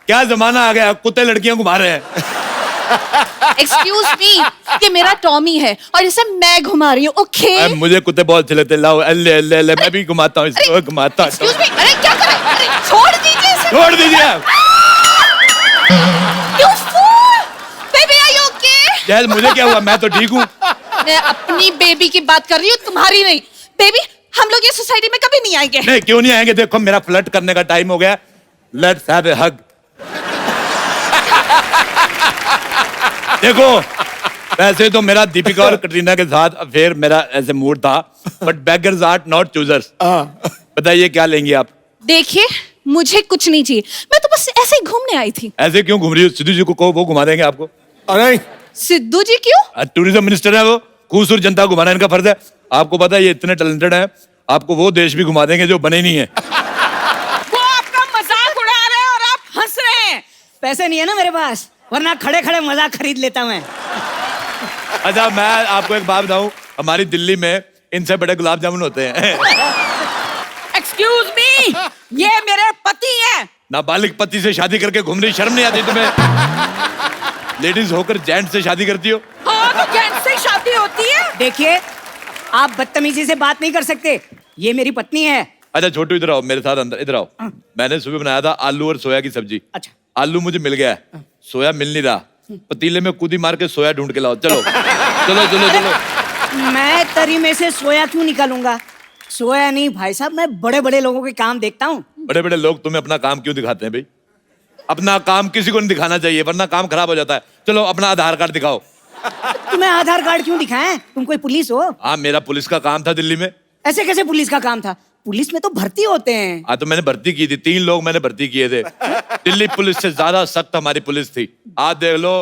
क्या जमाना आ गया, कुत्ते लड़कियां घुमा रहे हैं। एक्सक्यूज मी, ये मेरा टॉमी है और इसे मैं घुमा रही हूँ, ओके? मुझे कुत्ते बहुत अच्छे लगते हैं, लाओ ले ले ले, मैं भी घुमाता हूँ इसको, घुमाता हूँ। एक्सक्यूज मी, अरे क्या कर रहे हैं? अरे छोड़ दीजिए इसे। छोड़ दीजिए आप। You fool! Baby, are you okay? यार मुझे क्या हुआ, मैं तो ठीक हूँ। मैं अपनी बेबी की बात कर रही हूँ, तुम्हारी नहीं। बेबी, हम लोग ये सोसाइटी में कभी नहीं आएंगे। नहीं, क्यों नहीं आएंगे? देखो मेरा फ्लर्ट करने का टाइम हो गया। लेट्स हैव ए हग। देखो वैसे तो मेरा दीपिका और कटरीना के साथ अफेयर मेरा ऐसे मूड था, but beggars are not choosers. बताइए क्या लेंगी आप? देखिए, मुझे कुछ नहीं चाहिए, मैं तो बस ऐसे ही घूमने आई थी। ऐसे क्यों घूम रही हो? सिद्धू जी को कहो, वो घुमा देंगे आपको। अरे सिद्धू जी क्यों? टूरिज्म मिनिस्टर है वो, खूबसूरत जनता को घुमाना इनका फर्ज है। आपको पता है ये इतने टैलेंटेड हैं, आपको वो देश भी घुमा देंगे जो बने नहीं है। वो आपका मजाक उड़ा रहे हैं और आप हंस रहे हैं। पैसे नहीं है ना मेरे पास, वरना खड़े खड़े मजाक खरीद लेता मैं। अच्छा मैं आपको एक बात बताऊं, हमारी दिल्ली में इनसे बड़े गुलाब जामुन होते हैं। एक्सक्यूज मी, ये मेरे पति हैं। नाबालिग पति से शादी करके घूम रही, शर्म नहीं आती तुम्हें? लेडीज होकर जेंट्स से शादी करती हो। हाँ, तो जेंट्स से शादी होती है। देखिए, आप बदतमीजी से बात नहीं कर सकते, ये मेरी पत्नी है। अच्छा छोटू इधर आओ, मेरे साथ अंदर इधर आओ। मैंने सुबह बनाया था आलू और सोया की सब्जी। अच्छा। आलू मुझे मिल गया है, सोया मिल नहीं रहा। पतीले में कूदी मार के सोया ढूंढ के लाओ। चलो चलो चलो चलो। मैं तरी में से सोया क्यों निकालूंगा? सोया नहीं भाई साहब, मैं बड़े बड़े लोगों के काम देखता हूँ। बड़े बड़े लोग तुम्हें अपना काम क्यों दिखाते हैं भाई? अपना काम किसी को नहीं दिखाना चाहिए, वरना काम खराब हो जाता है। चलो अपना आधार कार्ड दिखाओ। तुम्हें आधार कार्ड क्यों दिखाएं? तुम कोई पुलिस हो? हाँ मेरा पुलिस का काम था दिल्ली में। ऐसे कैसे पुलिस का काम था? पुलिस में तो भर्ती होते हैं। हाँ तो मैंने भर्ती की थी, 3 लोग मैंने भर्ती किए थे। दिल्ली पुलिस से ज्यादा सख्त हमारी पुलिस थी। आज देख लो,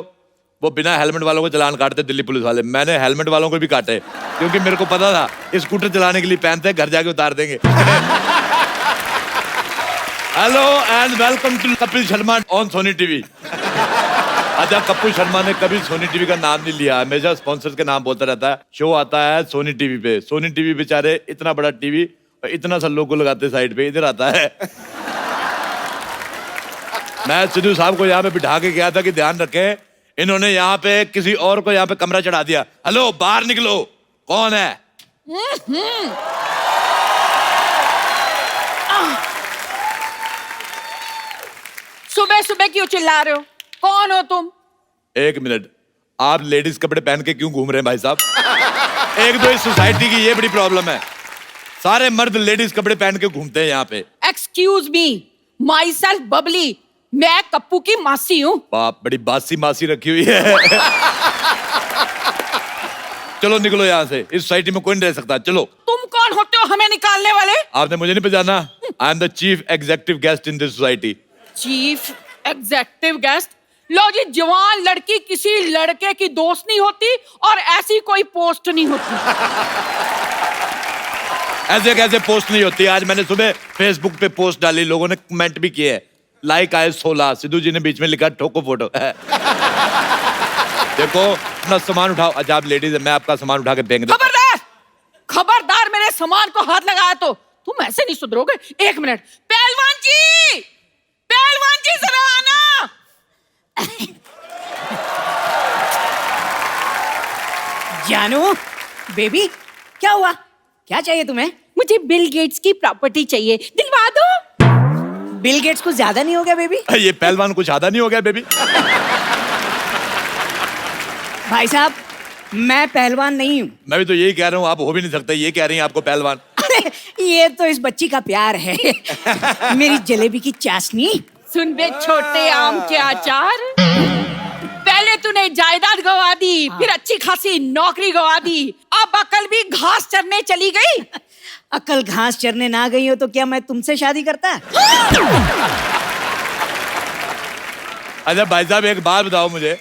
वो बिना हेलमेट वालों को चालान काटते दिल्ली पुलिस वाले, मैंने हेलमेट वालों को भी काटे, क्योंकि मेरे को पता था स्कूटर चलाने के लिए पहनते हैं, घर जाके उतार देंगे। Hello and welcome to Kapil Sharma on Sony TV. अच्छा कपिल शर्मा ने कभी सोनी टीवी का नाम नहीं लिया, हमेशा स्पॉन्सर्स के नाम बोलता रहता है। शो आता है सोनी टीवी पे, सोनी टीवी बेचारे इतना बड़ा टीवी, इतना सा लोगो लगाते साइड पे, इधर आता है। मैं सिद्धू साहब को यहाँ पे बिठा के गया था कि ध्यान रखें, इन्होंने यहाँ पे किसी और को यहाँ पे कमरा चढ़ा दिया। हेलो बाहर निकलो, कौन है? सुबह सुबह क्यों चिल्ला रहे हो? कौन हो तुम? 1 मिनट, आप लेडीज कपड़े पहन के क्यों घूम रहे हैं भाई साहब? एक दो इस सोसाइटी की ये बड़ी प्रॉब्लम है, सारे मर्द लेडीज कपड़े पहन के घूमते हैं यहाँ पे। Excuse me, my self Babli, मैं कप्पू की मासी हूँ। बाप, बड़ी बासी मासी रखी हुई है। चलो निकलो यहाँ से, इस सोसाइटी में कोई नहीं रह सकता। चलो। तुम कौन होते हो हमें निकालने वाले? आपने मुझे नहीं पहचाना? I am the chief executive guest in this society. Chief executive guest? लो जी, जवान लड़की किसी लड़के की दोस्त नहीं होती और ऐसी कोई पोस्ट नहीं होती। ऐसे कैसे पोस्ट नहीं होती? आज मैंने सुबह फेसबुक पे पोस्ट डाली, लोगों ने कमेंट भी किए, लाइक आए 16, सिद्धू जी ने बीच में लिखा ठोको फोटो। देखो अपना सामान उठाओ। अच्छा आप लेडीज है, मैं आपका सामान उठा के फेंक दूं। खबरदार, खबरदार, मेरे सामान को हाथ लगाया तो तुम ऐसे नहीं सुधरोगे। 1 मिनट, पहलवान जी, पहलवान जी जरा आना। जानू बेबी, क्या हुआ? क्या चाहिए तुम्हें? मुझे बिल गेट्स की प्रॉपर्टी चाहिए, दिलवा दो। बिल गेट्स कुछ ज्यादा नहीं हो गया बेबी? ये पहलवान कुछ ज्यादा नहीं हो गया बेबी? भाई साहब, मैं पहलवान नहीं हूँ। मैं भी तो यही कह रहा हूँ, आप हो भी नहीं सकते, ये कह रही हैं आपको पहलवान। अरे ये तो इस बच्ची का प्यार है। मेरी जलेबी की चाशनी। सुन बे छोटे आम के अचार, पहले तूने जायदाद गवा दी, फिर अच्छी खासी नौकरी गवा दी, अब अकल भी घास चरने चली गई। अकल घास चरने ना गई हो तो क्या मैं तुमसे शादी करता? अच्छा भाई साहब एक बात बताओ मुझे,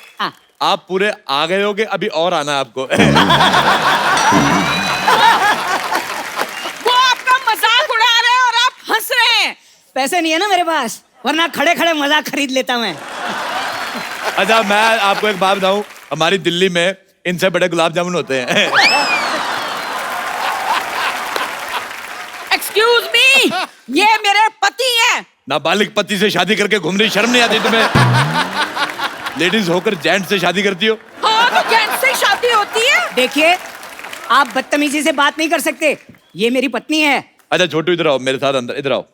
आप पूरे आ गए हो कि अभी और आना है आपको? वो आपका मजाक उड़ा रहे हैं और आप हंस रहे हैं। पैसे नहीं है ना मेरे पास, वरना खड़े खड़े मजाक खरीद लेता मैं। अच्छा मैं आपको एक बात बताऊं, हमारी दिल्ली में इनसे बड़े गुलाब जामुन होते हैं। एक्सक्यूज मी, ये मेरे पति हैं। नाबालिग पति से शादी करके घूम रही, शर्म नहीं आती तुम्हें? लेडीज होकर जेंट्स से शादी करती हो? हाँ तो जेंट्स से शादी होती है। देखिए, आप बदतमीजी से बात नहीं कर सकते, ये मेरी पत्नी है। अच्छा छोटू इधर आओ, मेरे साथ अंदर, इधर आओ।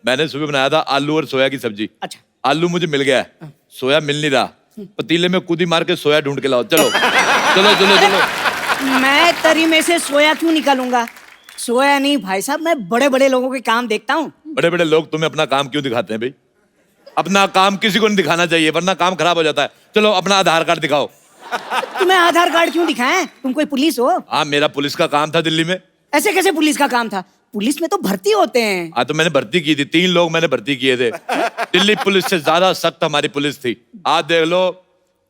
मैंने सुबह बनाया था आलू और सोया की सब्जी। अच्छा। आलू मुझे मिल गया है, सोया मिल नहीं रहा। पतीले में कूदी मार के सोया ढूंढ के लाओ। चलो चलो चलो चलो। मैं तरी में से सोया क्यों निकालूंगा? सोया नहीं भाई साहब, मैं बड़े बड़े लोगों के काम देखता हूँ। बड़े बड़े लोग तुम्हें अपना काम क्यों दिखाते हैं भाई? अपना काम किसी को नहीं दिखाना चाहिए, वरना काम खराब हो जाता है। चलो अपना आधार कार्ड दिखाओ। तुम्हें आधार कार्ड क्यों दिखाएं? तुम कोई पुलिस हो? हाँ, मेरा पुलिस का काम था दिल्ली में। ऐसे कैसे पुलिस का काम था? पुलिस में तो भर्ती होते हैं। हाँ तो मैंने भर्ती की थी, 3 लोग मैंने भर्ती किए थे। दिल्ली पुलिस से ज्यादा सख्त हमारी पुलिस थी। आज देख लो,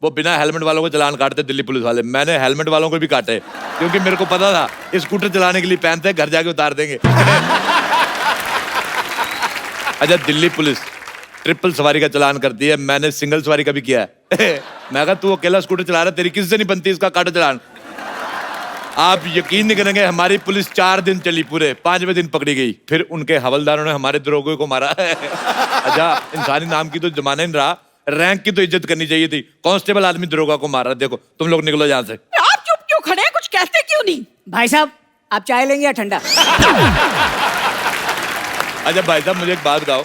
वो बिना हेलमेट वालों को चालान काटते दिल्ली पुलिस वाले। मैंने हेलमेट वालों को भी काटे, क्योंकि मेरे को पता था स्कूटर चलाने के लिए पहनते हैं, घर जाके उतार देंगे। अच्छा, दिल्ली पुलिस ट्रिपल सवारी का चालान करती है, मैंने सिंगल सवारी का भी किया है। मैं कहा तू अकेला स्कूटर चला रहा है, तेरी किससे नहीं बनती, इसका काटो चालान। आप यकीन नहीं करेंगे, हमारी पुलिस 4 दिन चली, पूरे 5वें दिन पकड़ी गई। फिर उनके हवलदारों ने हमारे दरोगे को मारा। अच्छा, इंसानी नाम की तो जमाना ही नहीं रहा, रैंक की तो इज्जत करनी चाहिए थी। कांस्टेबल आदमी दरोगा को मार रहा। देखो तुम लोग निकलो यहाँ से। आप चुप क्यों खड़े हैं? कुछ कहते क्यों नहीं? भाई साहब, आप चाय लेंगे या ठंडा? अच्छा भाई साहब, मुझे एक बात बताओ,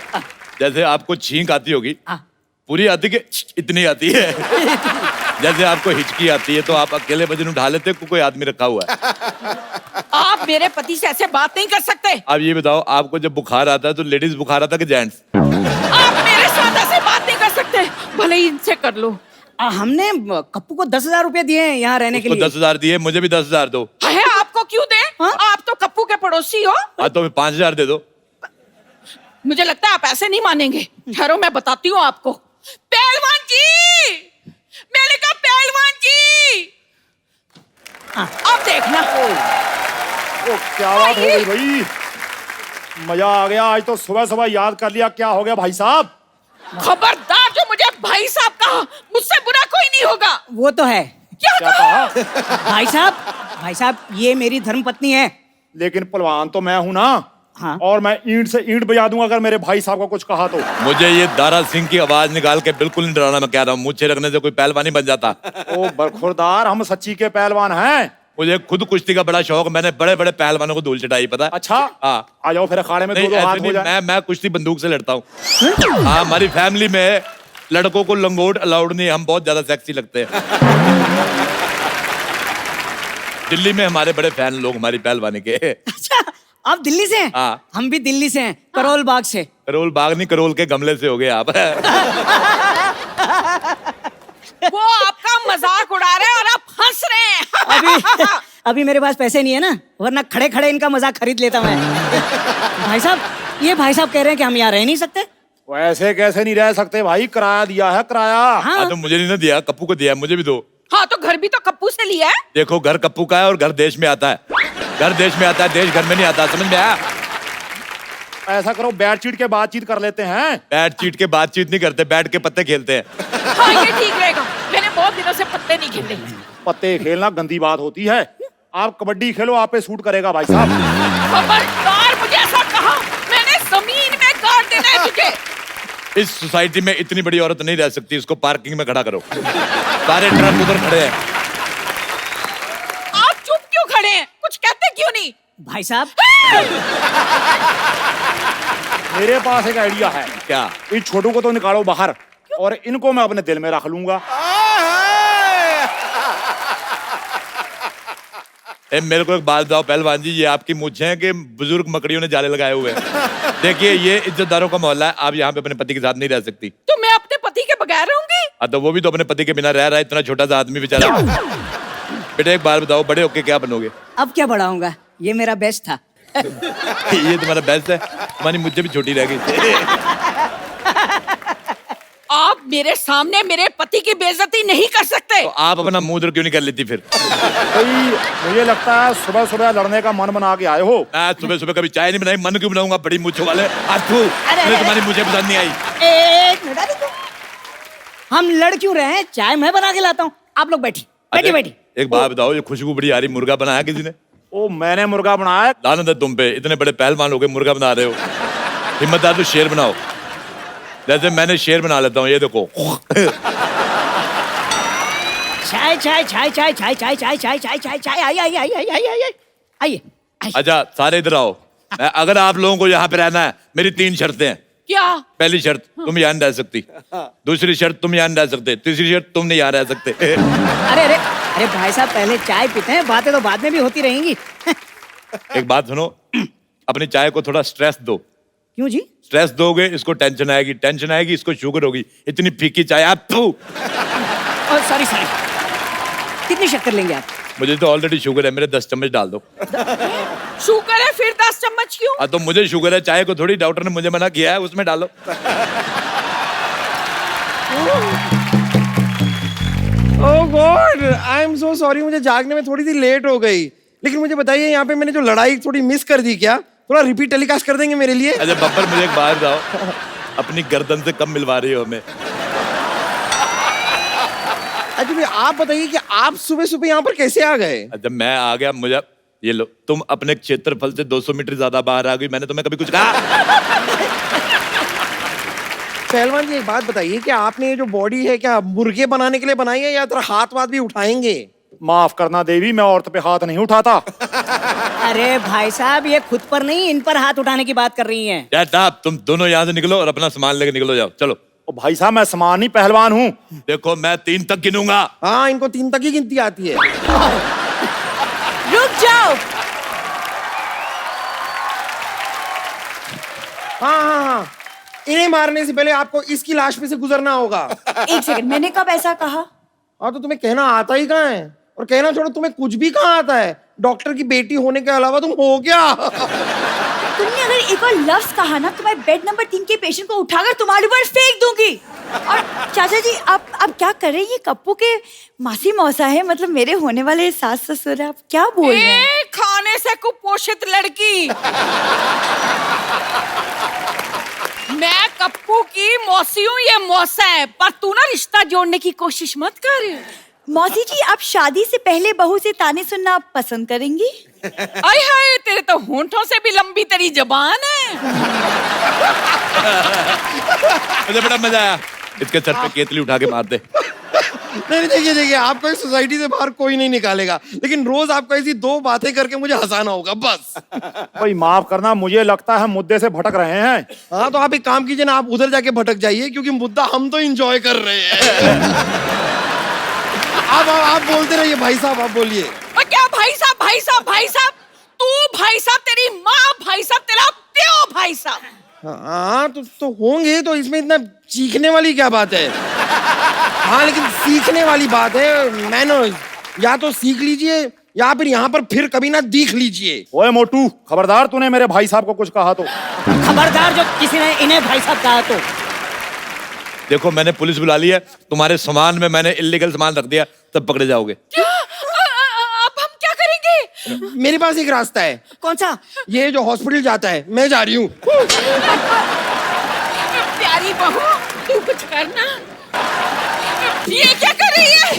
जैसे आपको छींक आती होगी, पूरी आती कि इतनी आती है? जैसे आपको हिचकी आती है तो आप अकेले वजन उठा लेते हो, कोई आदमी रखा हुआ है? आप मेरे पति से ऐसे बात नहीं कर सकते। आप ये बताओ, आपको जब बुखार आता है तो लेडीज बुखार आता है कि जेंट्स? आप मेरे साथ ऐसे बात नहीं कर सकते, भले ही इनसे कर लो। हमने कप्पू को 10,000 रुपए दिए हैं यहाँ रहने के लिए। 10,000 दिए, मुझे भी 10,000 दो। है, आपको क्यों दे? आप तो कप्पू के पड़ोसी हो। हाँ तो 5,000 दे दो। मुझे लगता है आप ऐसे नहीं मानेंगे। ठहरो, मैं बताती हूँ आपको। पहलवान जी, मैंने कहा पहलवान जी, अब देखना। ओ क्या बात हो गई भाई, मजा आ गया। आज तो सुबह सुबह याद कर लिया। क्या हो गया भाई साहब? खबरदार, जो मुझे भाई साहब कहा, मुझसे बुरा कोई नहीं होगा। वो तो है। क्या कहा? भाई साहब, ये मेरी धर्म पत्नी है। लेकिन पहलवान तो मैं हूं ना। हाँ। और मैं ईंट से ईंट बजा दूंगा अगर मेरे भाई साहब को कुछ कहा तो। मुझे ये दारा सिंह की आवाज निकाल के बिल्कुल नहीं डराना। मैं कह रहा हूँ, मुझे रखने से कोई पहलवानी बन जाता। ओ बरखुरदार, हम सच्ची के पहलवान हैं। मुझे खुद कुश्ती का बड़ा शौक, मैंने बड़े बड़े पहलवानों को धूल चटाई, पता है? अच्छा, हाँ। आ जाओ फिर अखाड़े में, नहीं, 2-2 ऐसे हाथ नहीं, हो जाए। मैं कुश्ती बंदूक से लड़ता हूँ। हाँ, हमारी फैमिली में लड़कों को लंगोट अलाउड नहीं है, हम बहुत ज्यादा सेक्सी लगते हैं। दिल्ली में हमारे बड़े फैन लोग हमारी पहलवानी के। अच्छा, आप दिल्ली से हैं? हाँ। हम भी दिल्ली से हैं, करोल बाग से। करोल बाग नहीं, करोल के गमले से हो गए आप। वो आपका मजाक उड़ा रहे हैं और आप हंस रहे हैं। अभी मेरे पास पैसे नहीं है ना, वरना खड़े खड़े इनका मजाक खरीद लेता मैं। भाई साहब, ये भाई साहब कह रहे हैं कि हम यहाँ रह नहीं सकते। वैसे कैसे नहीं रह सकते भाई, किराया दिया है, किराया। हाँ। तो मुझे नहीं ना दिया, कप्पू को दिया, मुझे भी दो। हाँ तो घर भी तो कप्पू से लिया है। देखो, घर कप्पू का है और घर देश में आता है। घर देश में आता है, देश घर में नहीं आता, समझ में आया? ऐसा करो, बैट चीट के बातचीत कर लेते हैं। बैट चीट के बातचीत नहीं करते, बैठ के पत्ते खेलते हैं। हाँ, ये ठीक रहेगा। मैंने बहुत दिनों से पत्ते नहीं खेले। पत्ते खेलना गंदी बात होती है। आप कबड्डी खेलो, आप पे सूट करेगा भाई साहब। खबरदार, मुझे ऐसा कहा, मैंने जमीन में काट देना है तुझे। इस सोसाइटी में इतनी बड़ी औरत नहीं रह सकती, इसको पार्किंग में खड़ा करो। सारे ट्रक उधर खड़े हैं। आप चुप क्यों खड़े हैं? कुछ कहते क्यों नहीं? भाई साहब, मेरे पास एक आइडिया है। क्या? इन छोटू को तो निकालो बाहर और इनको मैं अपने दिल में रख लूंगा। मेरे को एक बात बताओ पहलवान जी, ये आपकी मूंछें हैं कि बुजुर्ग मकड़ियों ने जाले लगाए हुए हैं? देखिए, ये इज्जतदारों का मोहल्ला है, आप यहाँ पे अपने पति के साथ नहीं रह सकती। तो मैं अपने पति के बगैर रहूंगी? तो वो भी तो अपने पति के बिना रह रहा है, इतना छोटा सा आदमी बेचारा। बेटा एक बात बताओ, बड़े होके क्या बनोगे? अब क्या बढ़ाऊंगा, ये मेरा बेस्ट था। ये तुम्हारा बेस्ट है, तुम्हारी मुझे भी छोटी रह गई। आप मेरे सामने मेरे पति की बेइज्जती नहीं कर सकते। तो आप अपना मुंह उधर क्यों नहीं कर लेती फिर? भाई मुझे लगता है सुबह सुबह लड़ने का मन बना के आए हो। मैं सुबह सुबह कभी चाय नहीं बनाई, मन क्यों बनाऊंगा? बड़ी मूंछों वाले। तुम्हारी मुझे पसंद नहीं आई। एक मिनट, अरे हम लड़ क्यों रहे हैं? चाय मैं बना के लाता हूँ, आप लोग बैठी बैठी बैठी। एक बात बताओ, ये खुशबू बड़ी आ रही, मुर्गा बनाया किसी ने? ओ मैंने मुर्गा बनाया। लानत है तुम पे, इतने बड़े पहलवान हो गए, मुर्गा बना रहे हो। हिम्मत आ तो शेर बनाओ। जैसे मैंने शेर बना लेता हूँ, ये देखो। चाय चाय चाय चाय चाय चाय चाय चाय चाय चाय चाय आइए आइए आइए आइए आइए आइए। अच्छा सारे इधर आओ। अगर आप लोगों को यहाँ पे रहना है, मेरी 3 शर्तें हैं। क्या? पहली शर्त, तुम यहाँ नहीं रह सकती। दूसरी शर्त, तुम यहाँ नहीं रह सकते। तीसरी शर्त, तुम नहीं यहाँ रह सकते। अरे अरे अरे भाई साहब, पहले चाय पीते हैं, बातें तो बाद में भी होती रहेंगी। एक बात सुनो, अपनी चाय को थोड़ा स्ट्रेस दो। क्यों जी? स्ट्रेस दोगे इसको टेंशन आएगी, टेंशन आएगी इसको शुगर होगी। इतनी फीकी चाय आप तू। सॉरी सॉरी, कितनी शक्कर लेंगे आप? मुझे तो ऑलरेडी शुगर है, मेरे 10 चम्मच डाल दो। शुगर है फिर 10 चम्मच क्यों? हाँ तो मुझे शुगर है, चाय को थोड़ी, डॉक्टर ने मुझे मना किया है, उसमें डालो। Oh God, I am so sorry, मुझे जागने में थोड़ी सी लेट हो गई। लेकिन मुझे बताइए, यहाँ पे मैंने जो लड़ाई थोड़ी मिस कर दी क्या? थोड़ा रिपीट टेलीकास्ट कर देंगे मेरे लिए? अच्छा बब्बर, मुझे एक बात बताओ, अपनी गर्दन से कम मिलवा रही हो हमें। अच्छा भाई, आप बताइए कि आप सुबह सुबह यहाँ पर कैसे आ गए? अच्छा मैं आ गया, मुझे ये लो, तुम अपने क्षेत्रफल से 200 मीटर ज्यादा बाहर आ गई। मैंने तुम्हें कभी कुछ कहा? पहलवान जी, एक बात बताइए कि आपने ये जो बॉडी है क्या मुर्गे बनाने के लिए बनाई है या थोड़ा हाथ वाथ भी उठाएंगे? माफ करना देवी, मैं औरत पे हाथ नहीं उठाता। अरे भाई साहब, ये खुद पर नहीं, इन पर हाथ उठाने की बात कर रही हैं। Shut up, तुम दोनों यहाँ से निकलो और अपना सामान लेके निकलो, जाओ चलो। ओ भाई साहब, मैं सामानी पहलवान हूँ। देखो मैं 3 तक गिनूंगा। हाँ, इनको 3 तक ही गिनती आती है। रुक जाओ। हाँ हाँ हाँ, इन्हें मारने से पहले आपको इसकी लाश पे से गुजरना होगा। एक सेकंड, मैंने कब ऐसा कहा? हाँ तो तुम्हें कहना आता ही कहाँ है? और कहना छोड़ो, तुम्हें कुछ भी कहाँ आता है? डॉक्टर की बेटी होने के अलावा तुम हो क्या? तुमने अगर एक और लफ्ज कहा ना तो मैं बेड नंबर 3 के पेशेंट को उठाकर तुम्हारे ऊपर फेंक दूंगी। और चाचा जी, आप क्या कर रहे हैं? ये कप्पू के मासी मौसा है, मतलब मेरे होने वाले सास ससुर। आप क्या बोल रहे हैं? खाने से कुपोषित लड़की। मैं कप्पू की मौसी हूँ, ये मौसा है। पर तू ना रिश्ता जोड़ने की कोशिश मत कर। मौसी जी, आप शादी से पहले बहू से ताने सुनना पसंद करेंगी? आय हाय, तेरे तो होंठों से भी लंबी तेरी जबान है। मुझे बड़ा मजा आया। इसके सर पे केतली उठा के मार दे। नहीं देखिए देखिए, आपको इस सोसाइटी से बाहर कोई नहीं निकालेगा, लेकिन रोज आपको ऐसी 2 बातें करके मुझे हंसाना होगा बस। भाई माफ करना, मुझे लगता है मुद्दे से भटक रहे हैं। हाँ तो आप एक काम कीजिए ना, आप उधर जाके भटक जाइए, क्योंकि मुद्दा हम तो एंजॉय कर रहे हैं। आप बोलते रहिए भाई साहब, आप बोलिए। और क्या भाई साहब, भाई साहब, भाई साहब? तू भाई साहब, तेरी माँ भाई साहब, तेरा प्यो भाई साहब। हाँ तो होंगे, तो इसमें इतना चीखने वाली क्या बात है? हाँ लेकिन सीखने वाली बात है, मैनर्स। या तो सीख लीजिए या फिर यहाँ पर फिर कभी ना दिख लीजिए। ओए मोटू, खबरदार तूने मेरे भाई साहब को कुछ कहा तो। खबरदार जो किसी ने इन्हें भाई साहब कहा तो। देखो मैंने पुलिस बुला ली है, तुम्हारे सामान में मैंने इल्लीगल सामान रख दिया, तब पकड़े जाओगे। क्या? अब हम क्या करेंगे? मेरे पास एक रास्ता है। कौन सा? ये जो हॉस्पिटल जाता है, मैं जा रही हूँ। प्यारी बहू, तू कुछ करना। ये क्या कर रही है?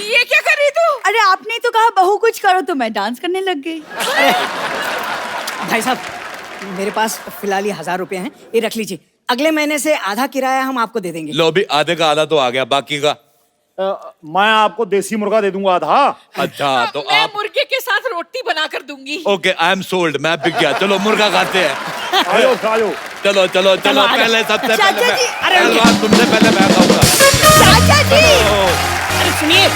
ये क्या कर रही तू? अरे आपने तो कहा बहू कुछ करो, तो मैं डांस करने लग गई। भाई साहब, मेरे पास फिलहाल ये 1000 रुपए हैं, ये रख लीजिए। अगले महीने से आधा किराया हम आपको दे देंगे। लो भी, आधे का आधा तो आ गया, बाकी का मैं आपको देसी मुर्गा दे दूंगा आधा। अच्छा तो मैं आप मुर्गे के साथ रोटी बनाकर दूंगी। ओके, आई एम सोल्ड, मैं बिक गया। चलो मुर्गा खाते हैं। आयो आयो। चलो चलो चलो, आ जाओ। पहले सबसे चाचा पहले जी, अरे पहलवान तुमसे पहले मैं खाऊंगा। चाचा जी, अरे सुनिए,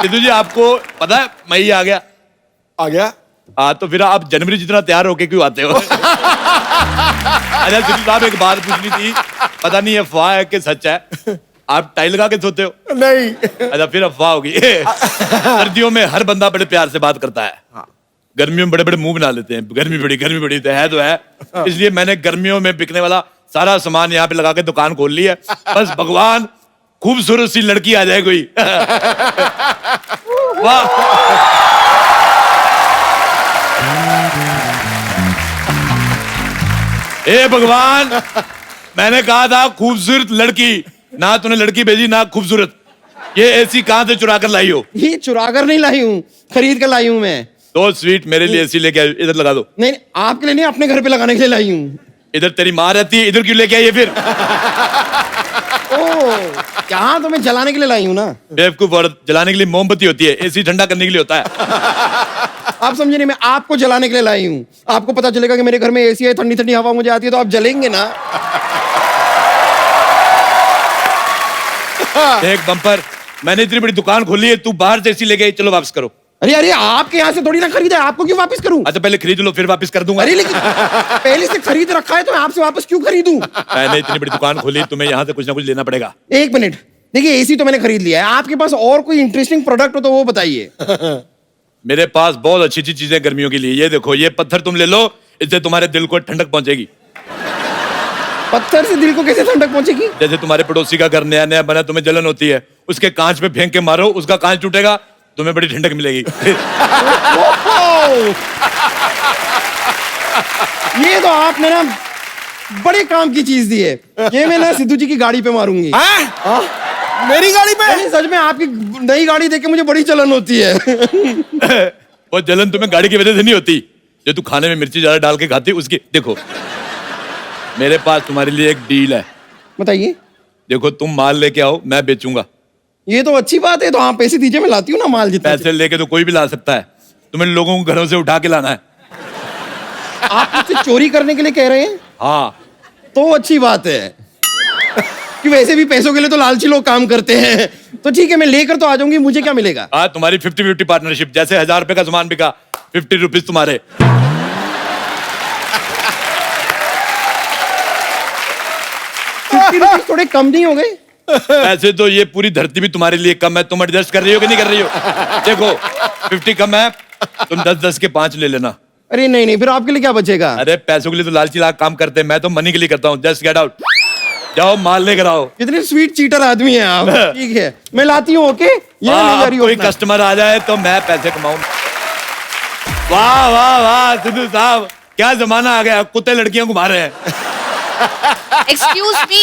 सिद्धू जी आपको पता है मैं ही आ गया। आ गया? हाँ तो फिर आप जनवरी जितना तैयार होके क्यों आते हो? अच्छा सिद्धू साहब, एक बात पूछनी थी, पता नहीं अफवाह है कि सच है, आप टाई लगा के सोते हो? नहीं। अच्छा फिर अफवाह होगी। सर्दियों में हर बंदा बड़े प्यार से बात करता है, गर्मियों में बड़े बड़े मुंह बना लेते हैं, गर्मी बड़ी तो है। इसलिए मैंने गर्मियों में बिकने वाला सारा सामान यहाँ पे लगा के दुकान खोल ली है। बस भगवान खूबसूरत सी लड़की आ जाए कोई। वाह। ए भगवान, मैंने कहा था खूबसूरत लड़की, ना तूने लड़की भेजी ना खूबसूरत। ये ऐसी कहां से चुरा कर लाई हो? ये चुरा कर नहीं लाई हूँ, खरीद कर लाई हूँ मैं। तो स्वीट मेरे लिए एसी लेके आई, इधर लगा दो। नहीं नहीं, आपके लिए नहीं, अपने घर पे लगाने के लिए लाई हूँ। इधर तेरी माँ रहती है, इधर क्यों लेके आई है फिर? ओह, यहाँ तो मैं जलाने के लिए लाई हूँ ना। बेवकूफ औरत, जलाने के लिए मोमबत्ती होती है, एसी ठंडा करने के लिए होता है। आप समझे नहीं, मैं आपको जलाने के लिए लाई हूँ। आपको पता चलेगा कि मेरे घर में एसी है, ठंडी ठंडी हवा मुझे आती है, तो आप जलेंगे ना। देख बम्पर, मैंने इतनी बड़ी दुकान खोली है, तू बाहर से एसी लेके आई, चलो वापस करो। अरे अरे, आपके यहाँ से थोड़ी ना खरीदा है, आपको क्यों वापस करूं? अच्छा पहले खरीद लो फिर वापस कर दूंगा। अरे लेकिन पहले से खरीद रखा है तो मैं आपसे वापस क्यों खरीदूं? मैंने इतनी बड़ी दुकान खोली, तुम्हें यहाँ से कुछ ना कुछ लेना पड़ेगा। एक मिनट, देखिए एसी तो मैंने खरीद लिया है, आपके पास और कोई इंटरेस्टिंग प्रोडक्ट हो तो वो बताइए। मेरे पास बहुत अच्छी अच्छी चीजें गर्मियों के लिए, ये देखो, ये पत्थर तुम ले लो, इससे तुम्हारे दिल को ठंडक पहुंचेगी। पत्थर से दिल को कैसे ठंडक पहुंचेगी? जैसे तुम्हारे पड़ोसी का घर नया नया बना, तुम्हें जलन होती है, उसके कांच पे फेंक के मारो, उसका कांच टूटेगा, तुम्हें बड़ी ठंडक मिलेगी। ये तो आपने ना बड़े काम की चीज दी है। ये मैं ना सिद्धू जी की गाड़ी पे मारूंगी। हाँ? मेरी गाड़ी पे? नहीं, सच में आपकी नई गाड़ी देख के मुझे बड़ी जलन होती है। वो जलन तुम्हें गाड़ी की वजह से नहीं होती, जो तू खाने में मिर्ची ज्यादा डाल के खाती उसकी। देखो मेरे पास तुम्हारे लिए एक डील है। बताइए। देखो तुम माल लेके आओ, मैं बेचूंगा। ये तो अच्छी बात है, तो आप पैसे दीजिए, मैं लाती हूँ ना माल जितना। पैसे लेके तो कोई भी ला सकता है, तुम्हें लोगों को घरों से उठा के लाना है। आप मुझसे चोरी करने के लिए कह रहे हैं? हाँ तो अच्छी बात है कि वैसे भी पैसों के लिए तो लालची लोग काम करते हैं। तो ठीक है, मैं लेकर तो आ जाऊंगी। मुझे क्या मिलेगा? तुम्हारी 50-50 पार्टनरशिप, जैसे 1000 रुपए का सामान बिका, 50 रुपीज तुम्हारे। 50 रुपीज थोड़े कम नहीं हो गए? ऐसे तो ये पूरी धरती भी तुम्हारे लिए कम है, तुम एडजस्ट कर रही हो कि नहीं कर रही हो? देखो 50 कम है, तुम 10-10 के 5 ले लेना। अरे नहीं नहीं, फिर आपके लिए क्या बचेगा? अरे पैसों के लिए तो लालची लाख काम करते हैं, मैं तो मनी के लिए करता हूँ। जस्ट गेट आउट, जाओ माल लेकर आओ। कितने स्वीट चीटर आदमी हैं आप। ठीक है, मैं लाती हूँ। ओके, ये नहीं जा रही कोई उतना। कस्टमर आ जाए तो मैं पैसे कमाऊं। वाह वाह वाह सिद्धू साहब, क्या जमाना आ गया, कुत्ते लड़कियां घुमा रहे हैं। एक्सक्यूज मी,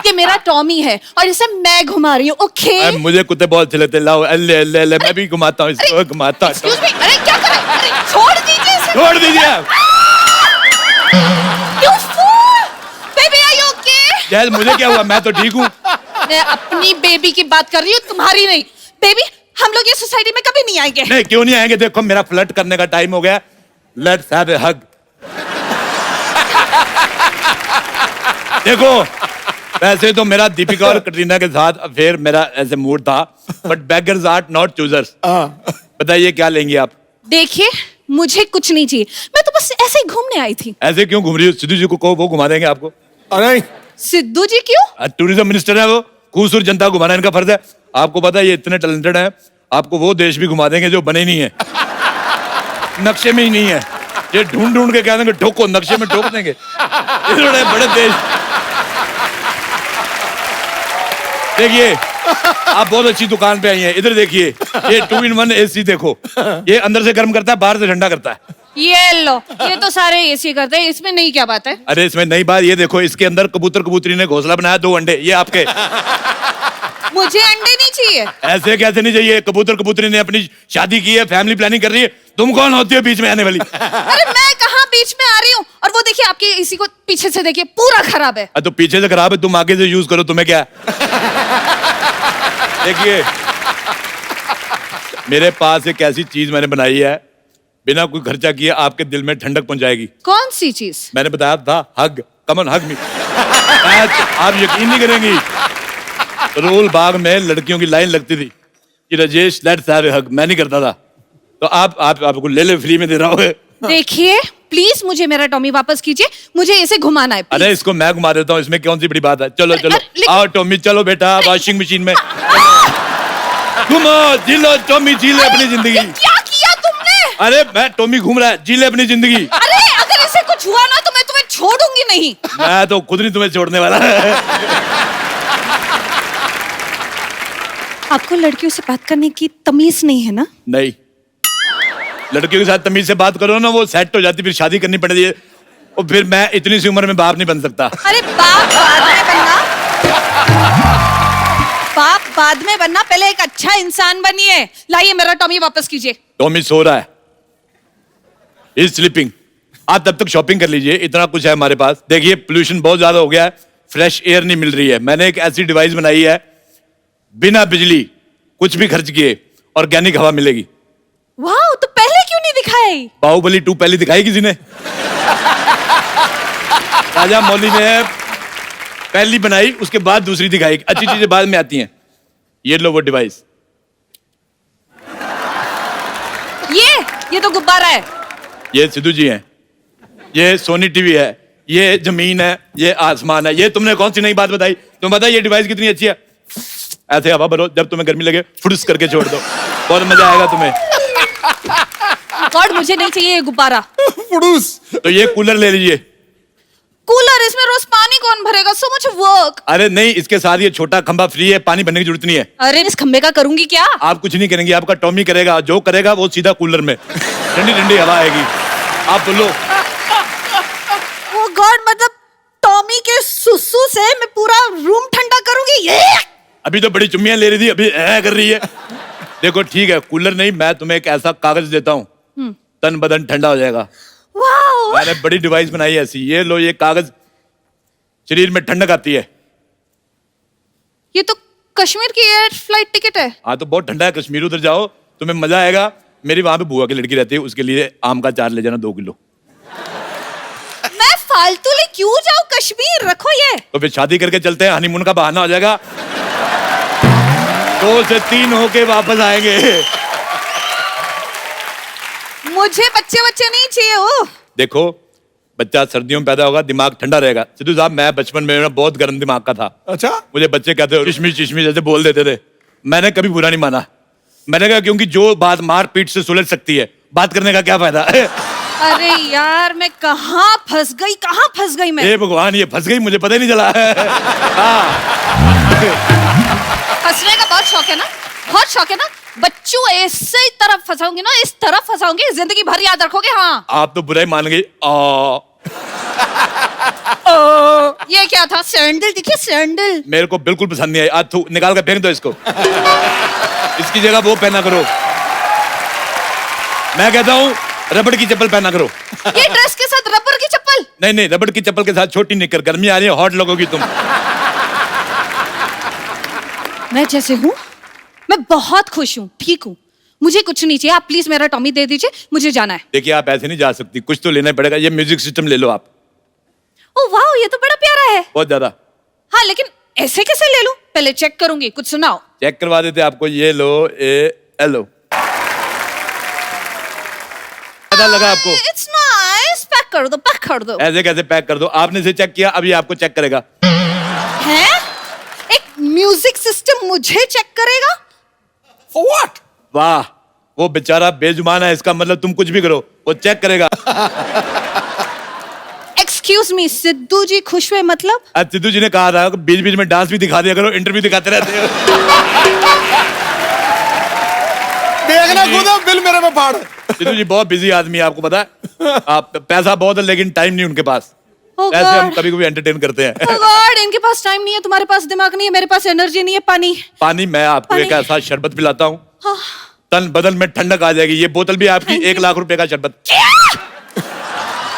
ये मेरा टॉमी है और इसे मैं घुमा रही हूँ। ओके मुझे कुत्ते बहुत अच्छे लगते हैं, लाओ अल्ले अल्ले अल्ले, मैं भी घुमाता हूँ इसको, घुमाता हूँ। एक्सक्यूज मी, अरे क्या कर रहे हैं? अरे छोड़ दीजिए इसे। छोड़ दीजिए आप। You fool! Baby, are you okay? Gel मुझे क्या हुआ, मैं तो ठीक हूँ। मैं अपनी बेबी की बात कर रही हूँ, तुम्हारी नहीं। बेबी, हम लोग ये सोसाइटी में कभी नहीं आएंगे। नहीं क्यों नहीं आएंगे, देखो मेरा फ्लर्ट करने का टाइम हो गया। लेट्स हैव ए हग। देखो वैसे तो मेरा दीपिका और कटरीना के साथ अफेयर मेरा ऐसे मूड था, but beggars are not choosers. बताइए क्या लेंगी आप? देखिए मुझे कुछ नहीं चाहिए, मैं तो बस ऐसे ही घूमने आई थी। ऐसे क्यों घूम रही हो? सिद्धू जी को कहो, वो घुमा देंगे आपको। अरे सिद्धू जी क्यों? टूरिज्म मिनिस्टर है वो, खूबसूरत जनता को घुमाना इनका फर्ज है। आपको पता है ये इतने टैलेंटेड हैं, आपको वो देश भी घुमा देंगे जो बने नहीं है, नक्शे में ही नहीं है। ये ढूंढ ढूंढ के कह देंगे ठोको, नक्शे में ठोक देंगे। इन्होंने बड़े देश। देखिए आप बहुत अच्छी दुकान पे आई हैं, इधर देखिए ये 2-in-1 एसी देखो, ये अंदर से गर्म करता है, बाहर से ठंडा करता है। ये लो, ये तो सारे एसी करते हैं, इसमें नहीं क्या बात है? अरे इसमें नई बात ये देखो, इसके अंदर कबूतर कबूतरी ने घोंसला बनाया, 2 अंडे ये आपके। मुझे अंडे नहीं चाहिए। ऐसे कैसे नहीं चाहिए? कबूतर कबूतरी ने अपनी शादी की है, फैमिली प्लानिंग कर रही है, तुम कौन होती हो बीच में आने वाली? अरे मैं कहाँ बीच में आ रही हूँ? और वो देखिए आपके एसी को पीछे से देखिए, पूरा खराब है। तो पीछे से खराब है, तुम आगे से यूज करो, तुम्हें क्या है? देखिए मेरे पास एक ऐसी चीज मैंने बनाई है, बिना कोई खर्चा किए आपके दिल में ठंडक पहुंचाएगी। कौन सी चीज? मैंने बताया था हग, कम ऑन हग मी। आप यकीन नहीं करेंगी, रोल बाग में लड़कियों की लाइन लगती थी कि राजेश लेट्स हैव ए हग, मैं नहीं करता था, तो आपको ले ले, फ्री में दे रहा हूँ। देखिए प्लीज मुझे मेरा टॉमी वापस कीजिए, मुझे इसे घुमाना है। अरे इसको मैं घुमा देता हूँ, इसमें कौन सी बड़ी बात है? चलो चलो आओ टॉमी, चलो बेटा वॉशिंग मशीन में घूमो, जी लो टॉमी, जी ले अपनी जिंदगी। क्या किया तुमने? अरे मैं टॉमी घूम रहा है, जी ले अपनी जिंदगी। अरे अगर इसे कुछ हुआ ना तो मैं तुम्हें छोड़ूंगी नहीं। मैं तो खुद नहीं तुम्हें छोड़ने वाला। आपको लड़कियों से बात करने की तमीज नहीं है ना? नहीं, लड़कियों के साथ तमीज से बात करो ना, वो सेट हो जाती, फिर शादी करनी पड़ती है, और फिर मैं इतनी सी उम्र में बाप नहीं बन सकता। अरे बाप बाद में बनना, बाप बाद में बनना, पहले एक अच्छा इंसान बनिए। लाइए मेरा टॉमी वापस कीजिए। टॉमी सो रहा है। Is sleeping. आप तब तक शॉपिंग कर लीजिए, इतना कुछ है हमारे पास। देखिए पोल्यूशन बहुत ज्यादा हो गया है, फ्रेश एयर नहीं मिल रही है। मैंने एक ऐसी डिवाइस बनाई है, बिना बिजली कुछ भी खर्च किए ऑर्गेनिक हवा मिलेगी। वाह, तो पहले क्यों नहीं दिखाई? बाहुबली 2 पहले दिखाई किसी ने? राजा मौली ने पहली बनाई, उसके बाद दूसरी दिखाई। अच्छी चीजें बाद में आती हैं। ये लो वो डिवाइस। ये तो गुब्बारा है। ये सिद्धू जी हैं, ये सोनी टीवी है, ये जमीन है, ये आसमान है। ये तुमने कौन सी नई बात बताई? तुम बताओ ये डिवाइस कितनी अच्छी है। ऐसे हवा भरो, जब तुम्हें गर्मी लगे फुड़स करके छोड़ दो, बहुत मजा आएगा तुम्हें। गॉड, मुझे नहीं चाहिए ये गुब्बारा। फुड़ूस। तो ये कूलर ले लीजिए। कूलर, इसमें रोज पानी कौन भरेगा? So much work. अरे नहीं, इसके साथ ये छोटा खंभा फ्री है, पानी भरने की जरूरत नहीं है। अरे इस खंबे का करूंगी क्या? आप कुछ नहीं करेंगे, आपका टॉमी करेगा। जो करेगा वो सीधा कूलर में ठंडी ठंडी हवा आएगी। आप बोलो। ओ गॉड, मतलब टॉमी के सुसु से मैं पूरा रूम ठंडा करूंगी? ये अभी तो बड़ी चुम्मियां ले रही थी, अभी कर रही है। देखो ठीक है, कूलर नहीं, मैं तुम्हें एक ऐसा कागज देता हूँ, तन बदन ठंडा हो जाएगा। वाओ, मैंने बड़ी डिवाइस बनाई है ऐसी। ये लो, ये कागज शरीर में ठंडक आती है। ये तो कश्मीर की एयर फ्लाइट टिकट है। हाँ तो बहुत ठंडा है कश्मीर, उधर जाओ तुम्हें मजा आएगा। मेरी वहां पे बुआ की लड़की रहती है, उसके लिए आम का चार ले जाना 2 किलो। मैं फालतू ले क्यों जाऊं कश्मीर? रखो ये। तो फिर शादी करके चलते हैं, हनीमून का बहाना हो जाएगा। 2 से 3 होके वापस आएंगे। मुझे बच्चे नहीं चाहिए। ओ देखो, बच्चा सर्दियों में पैदा होगा, दिमाग ठंडा रहेगा। सिद्धू साहब, मैं बचपन में मेरा बहुत गर्म दिमाग का था। अच्छा। मुझे बच्चे कहते हो चिशमी चिशमी जैसे बोल देते थे। मैंने कभी बुरा नहीं माना। मैंने कहा क्योंकि जो बात मार पीट से सुलझ सकती है, बात करने का क्या फायदा? अरे यार, मैं कहाँ फंस गई मैं। हे भगवान, ये फंस गई, मुझे पता ही नहीं चला। फंसने का बहुत शौक है ना, बहुत शौक है ना। बच्चों ऐसे ही तरफ फंसाऊंगी ना, इस तरफ फंसाऊंगी, जिंदगी भर याद रखोगे। हाँ, आप तो बुरा ही मान गई। ये क्या था? सैंडल दिखे? सैंडल मेरे को बिल्कुल पसंद नहीं आई। आज थू निकाल कर फेंक दो इसको। इसकी जगह वो पहना करो। मैं कहता हूँ रबड़ की चप्पल पहना करो। ये ड्रेस के साथ रबर की चप्पल? नहीं, रबड़ की चप्पल के साथ छोटी निकर। गर्मी आ रही है, हॉट लगोगी तुम। मैं जैसे हूँ, मैं बहुत खुश हूँ, ठीक हूँ। मुझे कुछ नहीं चाहिए। आप प्लीज मेरा टॉमी दे दीजिए, मुझे जाना है। देखिए, आप ऐसे नहीं जा सकती, कुछ तो लेना पड़ेगा। ये म्यूजिक सिस्टम ले लो आप। ओ वाह, ये तो बड़ा प्यारा है। बहुत ज्यादा। हाँ, लेकिन ऐसे कैसे ले लूं? पहले चेक करूंगी, कुछ सुनाओ। चेक करवा देते आपको। ये लो, लो। पता लगा आपको? It's nice. पैक कर दो, पैक कर दो। ऐसे कैसे पैक कर दो? आपने इसे चेक किया, अभी आपको चेक करेगा। हैं? एक म्यूजिक सिस्टम मुझे चेक करेगा? For what? वाह, वो बेचारा बेजुबान है, इसका मतलब तुम कुछ भी करो वो चेक करेगा। एक्सक्यूज मी, सिद्धू जी खुश हुए मतलब? आज सिद्धू जी ने कहा था बीच बीच में डांस भी दिखा दिया करो, इंटरव्यू दिखाते रहते हो। देखना खुद अब बिल मेरे में फाड़। सिद्धू जी बहुत बिजी आदमी है, आपको पता है। आप पैसा बहुत है लेकिन टाइम नहीं उनके पास। Oh ऐसे हम God. कभी कभी एंटरटेन करते हैं। Oh God, इनके पास टाइम नहीं है, तुम्हारे पास दिमाग नहीं है, मेरे पास एनर्जी नहीं है। पानी। पानी मैं आपको एक पानी। ऐसा शरबत पिलाता हूँ, हाँ। तन बदन में ठंडक आ जाएगी। ये बोतल भी आपकी 1 लाख रुपए का शरबत।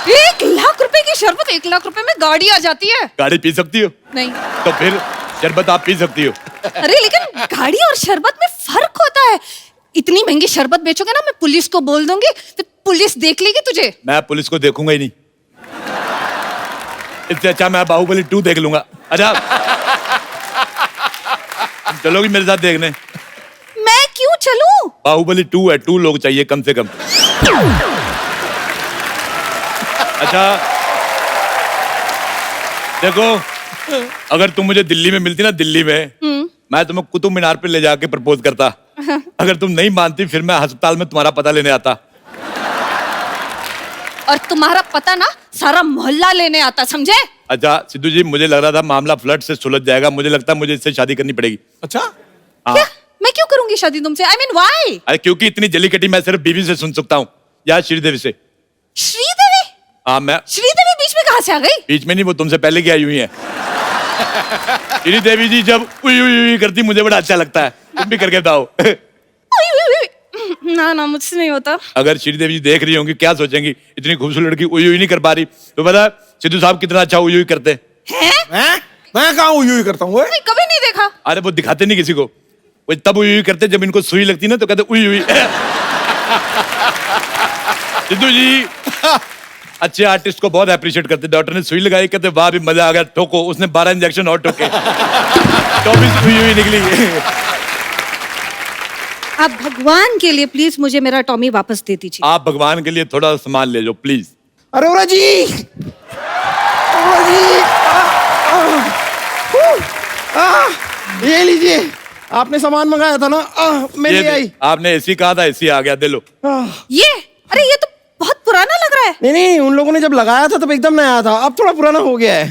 1 लाख रुपए की शरबत? 1 लाख रुपए में गाड़ी आ जाती है। गाड़ी पी सकती हो? नहीं। तो फिर शरबत आप पी सकती हो। अरे लेकिन गाड़ी और शरबत में फर्क होता है। इतनी महंगी शरबत बेचोगे ना, मैं पुलिस को बोल दूंगी, तो पुलिस देख लेगी तुझे। मैं पुलिस को देखूंगा ही नहीं, इससे अच्छा मैं बाहुबली 2 देख लूंगा। अच्छा तुम चलोगी मेरे साथ देखने? मैं क्यों चलूं? बाहुबली 2 है, 2 लोग चाहिए कम से कम। अच्छा देखो, अगर तुम मुझे दिल्ली में मिलती ना, दिल्ली में मैं तुम्हें कुतुब मीनार पे ले जाके प्रपोज करता। अगर तुम नहीं मानती फिर मैं अस्पताल में तुम्हारा पता लेने आता। और तुम्हारा पता ना सारा मोहल्ला लेने आता, समझे? अच्छा सिद्धू जी, मुझे लग रहा था मामला फ्लड से सुलझ जाएगा। मुझे लगता है मुझे इससे शादी करनी पड़ेगी। अच्छा। हाँ। क्या? मैं क्यों करूंगी शादी तुमसे? I mean why? अरे क्योंकि इतनी जली कटी मैं सिर्फ बीवी से सुन सकता हूँ, या श्रीदेवी से। श्रीदेवी? हाँ, मैं श्रीदेवी बीच में कहाँ से आ गई? बीच में नहीं, वो तुमसे पहले की आई हुई है। श्रीदेवी जी जब उई उई उई करती मुझे बड़ा अच्छा लगता है। तुम भी करके बताओ। उई, उई, उई। ना ना मुझसे नहीं होता। अगर श्रीदेवी जी देख रही होंगी क्या सोचेंगी, इतनी खूबसूरत लड़की उई उई नहीं कर पा रही। तो पता सिद्धू साहब कितना अच्छा उई उई करते हैं। हैं? मैं कहाँ हुई करता हूँ? नहीं, कभी नहीं देखा। अरे वो दिखाते नहीं किसी को, वो तब उई उई करते जब इनको सुई लगती ना तो कहते उई उई। सिद्धू जी अच्छे आर्टिस्ट को बहुत अप्रिशिएट करते। डॉक्टर ने सुई लगाई, कहते वाह भी मजा आ गया, ठोको। उसने 12 इंजेक्शन और ठोके, 24 सुई हुई निकली। आप भगवान के लिए प्लीज मुझे मेरा टॉमी वापस दे दीजिए। आप भगवान के लिए थोड़ा सामान ले जाओ प्लीज। अरे ओरा जी, ओरा जी, ये लीजिए, आपने सामान मंगाया था ना, मैं ले आई। आपने एसी कहा था, एसी आ गया, दे लो। ये अरे ये तो बहुत पुराना लग रहा है। नहीं नहीं, उन लोगों ने जब लगाया था तब एकदम नया था, अब थोड़ा पुराना हो गया है।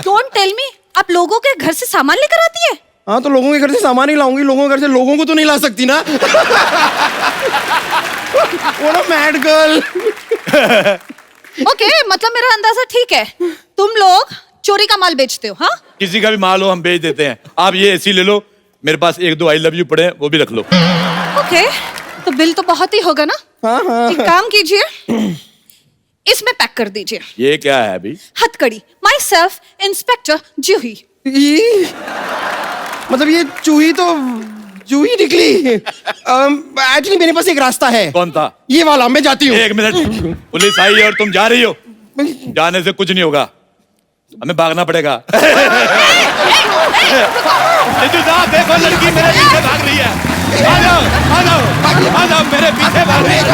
डोंट टेल मी, आप लोगों के घर से सामान लेकर आती है? हाँ तो लोगों के घर से सामान ही लाऊंगी, लोगों के घर से लोगों को तो नहीं ला सकती ना। वो ना मैड गर्ल। ओके, मतलब मेरा अंदाजा ठीक है, तुम लोग चोरी का माल बेचते हो। हाँ, किसी का भी माल हो हम बेच देते हैं। आप ये एसी ले लो, मेरे पास 1-2 आई लव यू पड़े हैं, वो भी रख लो। ओके, तो बिल तो बहुत ही होगा ना। हाँ हाँ। एक काम कीजिए, इसमें पैक कर दीजिए। ये क्या है अभी? हथकड़ी, माई सेल्फ इंस्पेक्टर जूही। ये मतलब ये चूही तो जूही निकली। एक्चुअली मेरे पास एक रास्ता है। कौन था? ये वाला, मैं जाती हूँ। 1 मिनट, पुलिस आई और तुम जा रही हो? जाने से कुछ नहीं होगा, हमें भागना पड़ेगा। सिद्धू साहब देखो, लड़की मेरे पीछे भाग रही है। आ जाओ, आ जाओ, आ जाओ, मेरे पीछे भाग रही है।